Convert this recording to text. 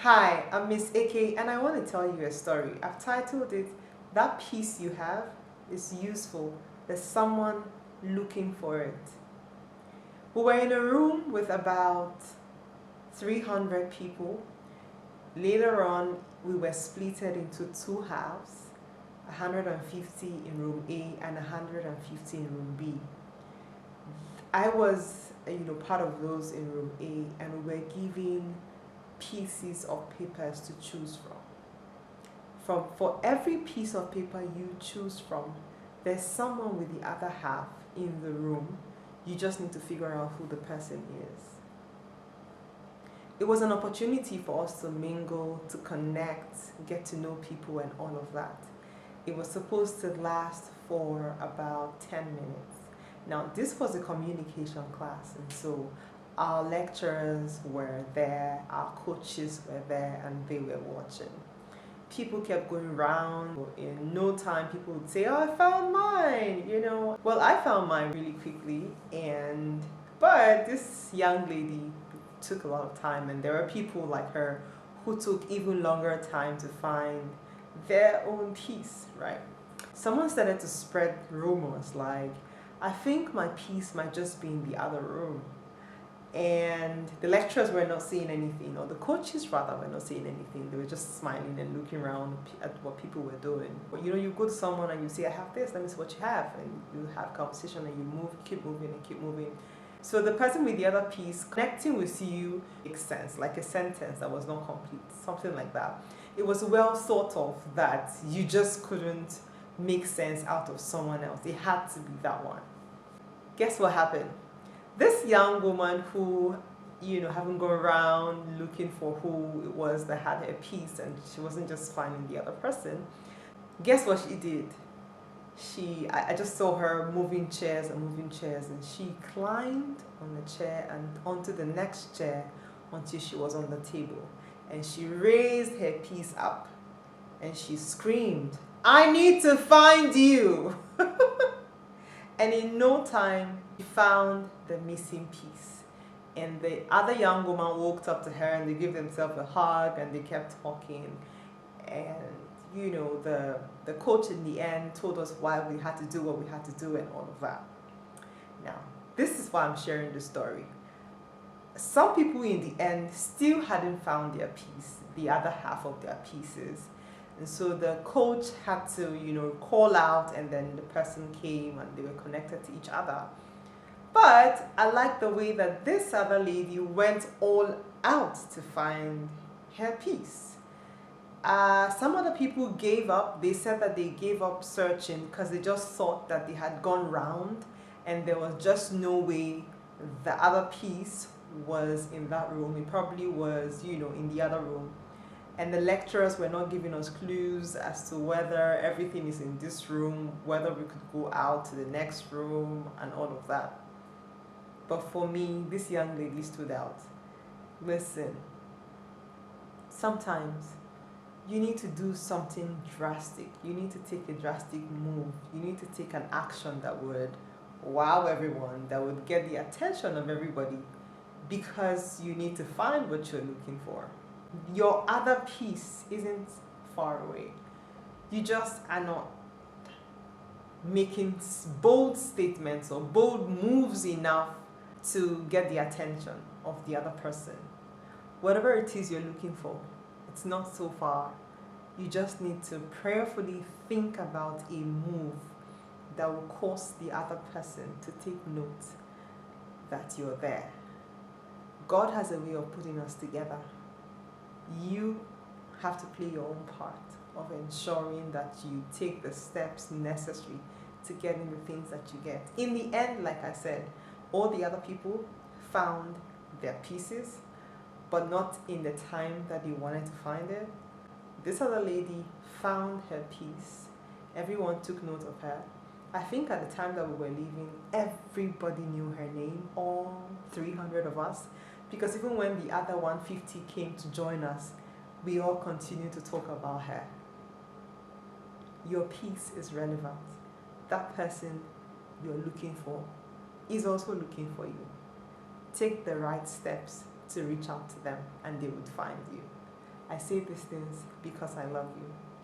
Hi, I'm Miss AK and I want to tell you a story. I've titled it, That Piece You Have is Useful. There's someone looking for it. We were in a room with about 300 people. Later on, we were splitted into two halves, 150 in room A and 150 in room B. I was, part of those in room A, and we were given pieces of papers to choose from. For every piece of paper you choose from, there's someone with the other half in the room. You just need to figure out who the person is. It was an opportunity for us to mingle, to connect, get to know people, and all of that. It was supposed to last for about 10 minutes. Now, this was a communication class, and so our lecturers were there, our coaches were there, and they were watching. People kept going round. In no time, people would say, "Oh, I found mine." Well, I found mine really quickly, but this young lady took a lot of time, and there were people like her who took even longer time to find their own piece, right? Someone started to spread rumors like, "I think my piece might just be in the other room." And the lecturers were not saying anything, or the coaches rather were not saying anything. They were just smiling and looking around at what people were doing. But you go to someone and you say, "I have this, let me see what you have," and you have conversation and you move, keep moving and keep moving. So the person with the other piece connecting with you makes sense, like a sentence that was not complete, something like that. It was well thought of that you just couldn't make sense out of someone else. It had to be that one. Guess what happened? This young woman who, haven't gone around looking for who it was that had her piece, and she wasn't just finding the other person, guess what she did? I just saw her moving chairs and moving chairs, and she climbed on the chair and onto the next chair until she was on the table. And she raised her piece up and she screamed, "I need to find you!" And in no time, she found the missing piece. And the other young woman walked up to her and they gave themselves a hug and they kept talking. And the coach in the end told us why we had to do what we had to do and all of that. Now, this is why I'm sharing the story. Some people in the end still hadn't found their piece, the other half of their pieces. And so the coach had to, call out, and then the person came and they were connected to each other. But I like the way that this other lady went all out to find her piece. Some other people gave up. They said that they gave up searching because they just thought that they had gone round and there was just no way the other piece was in that room. It probably was, in the other room. And the lecturers were not giving us clues as to whether everything is in this room, whether we could go out to the next room, and all of that. But for me, this young lady stood out. Listen, sometimes you need to do something drastic. You need to take a drastic move. You need to take an action that would wow everyone, that would get the attention of everybody, because you need to find what you're looking for. Your other piece isn't far away. You just are not making bold statements or bold moves enough to get the attention of the other person. Whatever it is you're looking for, it's not so far. You just need to prayerfully think about a move that will cause the other person to take note that you're there. God has a way of putting us together. You have to play your own part of ensuring that you take the steps necessary to getting the things that you get. In the end, like I said, all the other people found their pieces, but not in the time that they wanted to find it. This other lady found her piece. Everyone took note of her. I think at the time that we were leaving, everybody knew her name, all 300 of us, because even when the other 150 came to join us, we all continued to talk about her. Your piece is relevant. That person you're looking for is also looking for you. Take the right steps to reach out to them and they would find you. I say these things because I love you.